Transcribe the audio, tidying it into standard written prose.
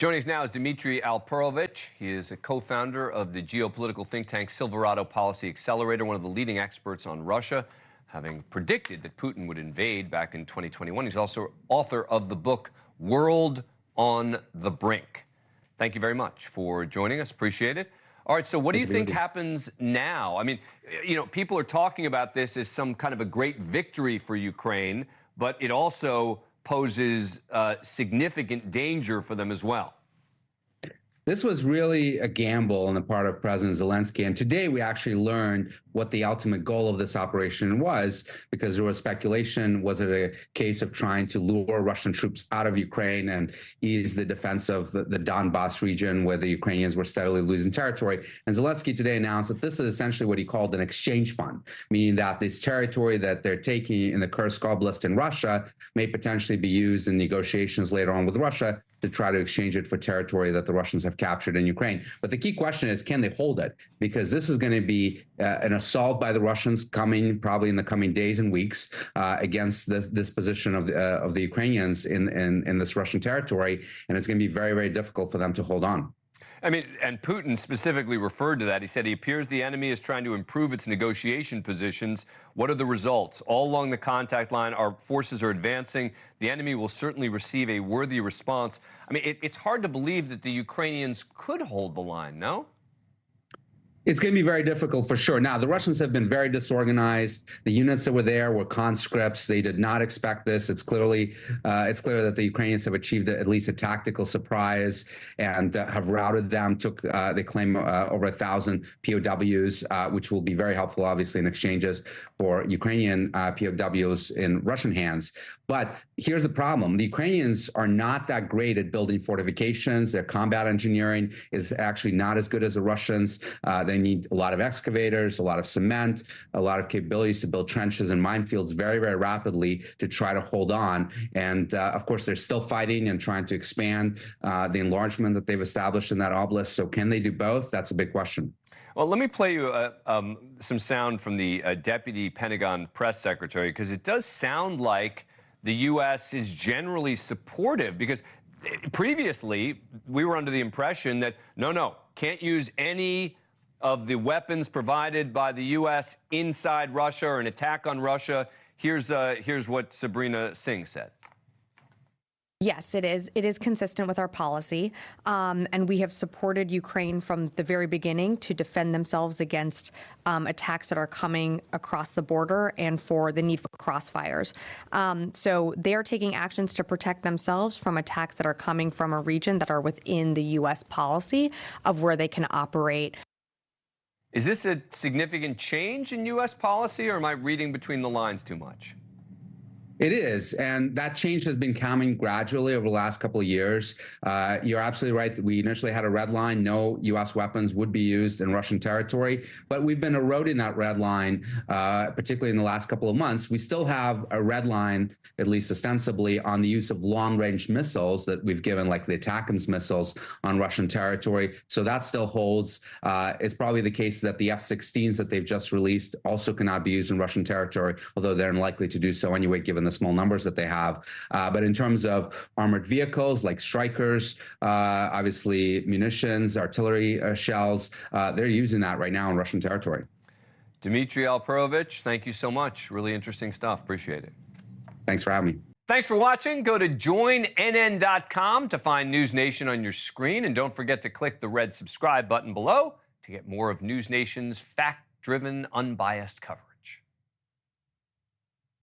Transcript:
Joining us now is Dmitri Alperovitch. He is a co-founder of the geopolitical think tank Silverado Policy Accelerator, one of the leading experts on Russia, having predicted that Putin would invade back in 2021. He's also author of the book World on the Brink. Thank you very much for joining us. Appreciate it. All right, so what do you think happens now? I mean, people are talking about this as some kind of a great victory for Ukraine, but it also poses significant danger for them as well. This was really a gamble on the part of President Zelensky. And today we actually learned what the ultimate goal of this operation was, because there was speculation. Was it a case of trying to lure Russian troops out of Ukraine and ease the defense of the Donbass region, where the Ukrainians were steadily losing territory? And Zelensky today announced that this is essentially what he called an exchange fund, meaning that this territory that they're taking in the Kursk Oblast in Russia may potentially be used in negotiations later on with Russia to try to exchange it for territory that the Russians have captured in Ukraine. But the key question is, can they hold it? Because this is going to be an assault by the Russians coming probably in the coming days and weeks against this position of the Ukrainians in this Russian territory, and it's going to be very, very difficult for them to hold on. I mean, and Putin specifically referred to that. He said he appears the enemy is trying to improve its negotiation positions. What are the results? All along the contact line, our forces are advancing. The enemy will certainly receive a worthy response. I mean, it's hard to believe that the Ukrainians could hold the line, no? It's going to be very difficult for sure. Now, the Russians have been very disorganized. The units that were there were conscripts. They did not expect this. It's clear that the Ukrainians have achieved at least a tactical surprise and have routed them. They claim over 1,000 POWs, which will be very helpful, obviously, in exchanges for Ukrainian POWs in Russian hands. But here's the problem. The Ukrainians are not that great at building fortifications. Their combat engineering is actually not as good as the Russians. They need a lot of excavators, a lot of cement, a lot of capabilities to build trenches and minefields very, very rapidly to try to hold on. And of course, they're still fighting and trying to expand the enlargement that they've established in that oblast. So can they do both? That's a big question. Well, let me play you some sound from the Deputy Pentagon Press Secretary, because it does sound like the U.S. is generally supportive, because previously we were under the impression that, no, can't use any of the weapons provided by the U.S. inside Russia or an attack on Russia. Here's what Sabrina Singh said. Yes, it is. It is consistent with our policy, and we have supported Ukraine from the very beginning to defend themselves against attacks that are coming across the border and for the need for crossfires. So they're taking actions to protect themselves from attacks that are coming from a region that are within the U.S. policy of where they can operate. Is this a significant change in U.S. policy, or am I reading between the lines too much? It is, and that change has been coming gradually over the last couple of years. You're absolutely right that we initially had a red line. No U.S. weapons would be used in Russian territory, but we've been eroding that red line, particularly in the last couple of months. We still have a red line, at least ostensibly, on the use of long-range missiles that we've given, like the ATACMS missiles on Russian territory. So that still holds. It's probably the case that the F-16s that they've just released also cannot be used in Russian territory, although they're unlikely to do so anyway, given the small numbers that they have. But in terms of armored vehicles like Strikers, obviously munitions, artillery shells, they're using that right now in Russian territory. Dmitri Alperovitch, thank you so much. Really interesting stuff. Appreciate it. Thanks for having me. Thanks for watching. Go to joinnn.com to find NewsNation on your screen. And don't forget to click the red subscribe button below to get more of NewsNation's fact-driven, unbiased coverage.